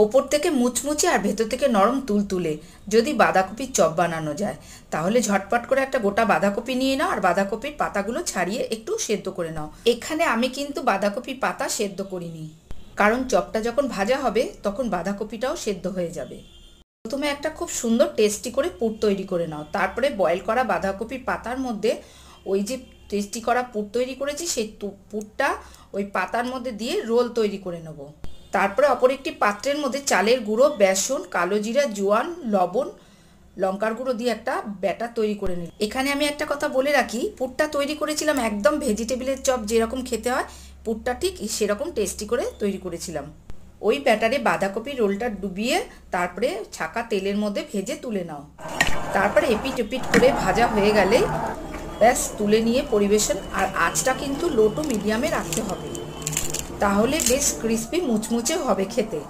ওপর থেকে মুচমুচে আর ভেতর থেকে নরম তুলতুলে যদি বাঁধাকপির চপ বানানো যায়, তাহলে ঝটপট করে একটা গোটা বাঁধাকপি নিয়ে নাও আর বাঁধাকপির পাতাগুলো ছাড়িয়ে একটু সেদ্ধ করে নাও। এখানে আমি কিন্তু বাঁধাকপির পাতা সেদ্ধ করিনি, কারণ চপটা যখন ভাজা হবে তখন বাঁধাকপিটাও সেদ্ধ হয়ে যাবে। প্রথমে একটা খুব সুন্দর টেস্টি করে পুর তৈরি করে নাও। তারপরে বয়েল করা বাঁধাকপির পাতার মধ্যে ওই যে টেস্টি করা পুর তৈরি করেছি সেই পুরটা ওই পাতার মধ্যে দিয়ে রোল তৈরি করে নেব। তারপরে অপর একটি পাত্রের মধ্যে চালের গুঁড়ো, বেসন, কালো জিরা, জোয়ান, লবণ, লঙ্কার গুঁড়ো দিয়ে একটা ব্যাটার তৈরি করে নিই। এখানে আমি একটা কথা বলে রাখি, পুরটা তৈরি করেছিলাম একদম ভেজিটেবিলের চপ যেরকম খেতে হয়, পুরটা ঠিক সেরকম টেস্টি করে তৈরি করেছিলাম। ওই ব্যাটারে বাঁধাকপির রোলটা ডুবিয়ে তারপরে ছাকা তেলের মধ্যে ভেজে তুলে নাও। তারপরে এপিট এপিট করে ভাজা হয়ে গেলে ব্যাস তুলে নিয়ে পরিবেশন। আর আঁচটা কিন্তু লো টু মিডিয়ামে রাখতে হবে, তাহলে বেশ ক্রিস্পি মুচমুচে হবে খেতে।